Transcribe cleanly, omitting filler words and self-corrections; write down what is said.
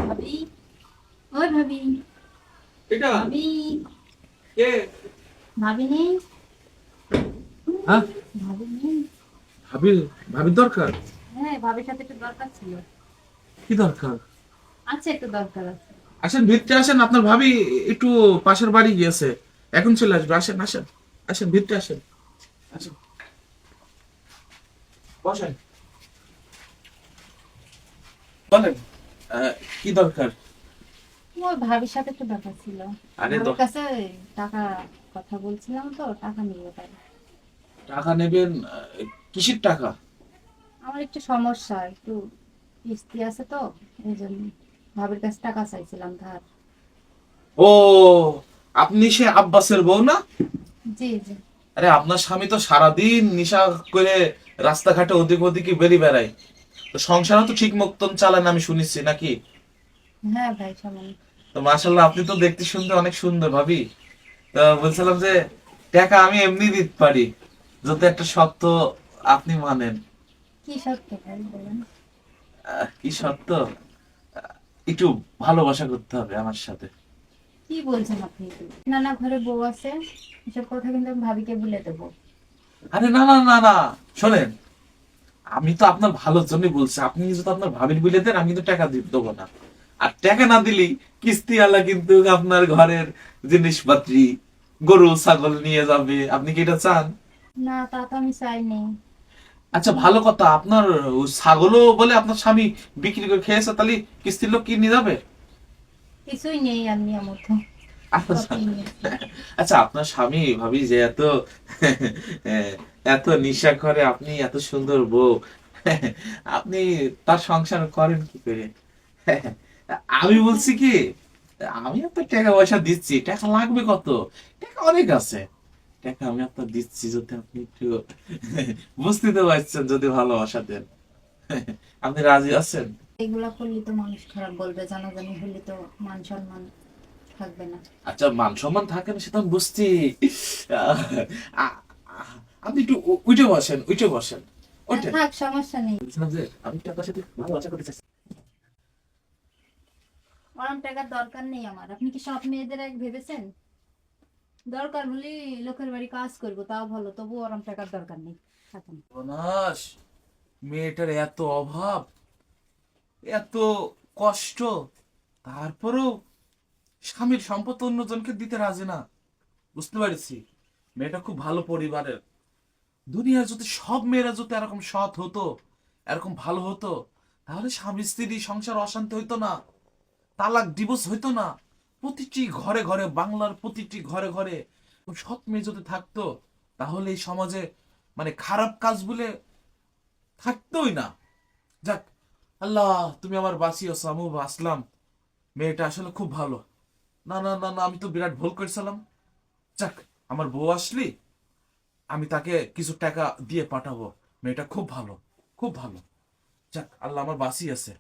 ভাবি, ওই ভাবি, এটা ভাবি, কে? ভাবি নেই, হ্যাঁ, ভাবি নেই। ভাবি। ভাবির দরকার? হ্যাঁ, ভাবির সাথে একটু দরকার ছিল। কি দরকার? আছে, একটু দরকার আছে। আসেন, ভিতরে আসেন। আপনার ভাবি একটু পাশের বাড়ি গিয়েছে, এখন চলে আসবে। আসেন আসেন আসেন, ভিতরে আসেন। আসেন, বসেন, বলেন। আহ, কি দরকার? ওই ভাবির সাথে একটু দরকার ছিল। আরে ভাবির কাছে টাকা কথা বলছিলাম তো, টাকা নিয়ে তাই। টাকা নেবেন? কিসের টাকা? আমার একটু সমস্যা, একটু কিস্তি আছে তো, এই জন্য ভাবির কাছে টাকা চাইছিলাম ধার। ও, আপনি সে আব্বাসের বউ না? জি জি। আরে, আপনার স্বামী তো সারাদিন নেশা করে রাস্তাঘাটে ওদিক ওদিকে বেরিয়ে বেড়ায়। তো সংসারও তো ঠিক মতন চালান আমি শুনেছি, নাকি? হ্যাঁ ভাই, সামনে। তো মাশাল্লাহ, আপনি তো দেখতে শুনতে অনেক সুন্দর ভাবি। তা বলছিলাম যে টাকা আমি এমনি দিতে পারি, যদি একটা শর্ত আপনি মানেন। কি সত্য ভাই বলেন? কি শর্ত? একটু ভালোবাসা করতে হবে আমার সাথে। কি বলছেন আপনি? না না, ঘরে বউ আছে, এসব কথা কিন্তু আমি ভাবিকে বলে দেবো। আরে না না না না, শোনেন, আমি তো আপনার ভালোর জন্যই বলছি। আপনি যদি আপনার ভাবির বিলে দেন, আমি কিন্তু টাকা দেবো না। আর টাকা না দিলি কিস্তি আলা কিন্তু আপনার ঘরের জিনিসপাতি, গরু ছাগল নিয়ে যাবে। আপনি কি এটা চান? না, তা তো আমি চাইনি। আচ্ছা, ভালো কথা। আপনার ওই ছাগলও বলে আপনার স্বামী বিক্রি করে খেয়েছে, তাহলে কিস্তির লোক কি নিয়ে যাবে? কিছুই নেই আর নেওয়ার মতো, সব আচ্ছা। নিয়ে নিয়েছি। আচ্ছা, আপনার স্বামী ভাবি যে এত এত নিশা করে, আপনি এত সুন্দর বউ, আপনি তার সংসার করেন কি করে? আমি বলছি কি, আমি আপনার টাকা পয়সা দিচ্ছি। টাকা লাগবে কত? টাকা অনেক আছে। টাকা আমি আপনার দিচ্ছি, যদি আপনি একটু বুঝতে তো পারছেন, যদি ভালোবাসা দেন। আপনি রাজি আছেন? এগুলা করলে তো মানুষ খারাপ বলবে, জানাজানি হলে তো মান সম্মান থাকবে না। আচ্ছা, মান সম্মান থাকে না সেটা আমি বুঝছি। আহ, আ- আপনি একটু উঠে বসেন, উঠে বসেন, হ্যাঁ ওঠেন। থাক, সমস্যা নেই। বলছিলাম যে আমি একটু আপনার সাথে ভালোবাসা করতে চাইছি। ওরম টাকার দরকার নেই আমার। আপনি কি সব মেয়েদের এক ভেবেছেন? দরকার হলে লোকের বাড়ি কাজ করবো, তাও ভালো, তবু ওরম টাকার দরকার নেই। থাকুন। সর্বনাশ! মেয়েটার এত অভাব, এত কষ্ট, তারপরেও স্বামীর সম্পদ অন্যজনকে দিতে রাজি না। বুঝতে পারছি, মেয়েটা খুব ভালো পরিবারের। দুনিয়ার যদি সব মেয়েরা যদি এরকম সৎ হতো, এরকম ভালো হতো, তাহলে স্বামী স্ত্রী সংসার অশান্তি হইতো না, তালাক ডিভোর্স হইতো না। প্রতিটি ঘরে ঘরে, বাংলার প্রতিটি ঘরে ঘরে সৎ মেয়ে যদি থাকতো, তাহলে এই সমাজে মানে খারাপ কাজ বলে থাকতোই না। যাক, আল্লাহ তুমি আমার বাঁচিয়েছো, আমি বাঁচলাম। মেয়েটা আসলে খুব ভালো। না না না না, আমি তো বিরাট ভুল করেছিলাম। যাক, আমার বউ আসলি, আমি তাকে কিছু টাকা দিয়ে পাঠাবো। মেয়েটা খুব ভালো, খুব ভালো। যাক, আল্লাহ আমার বাঁচিয়েছে।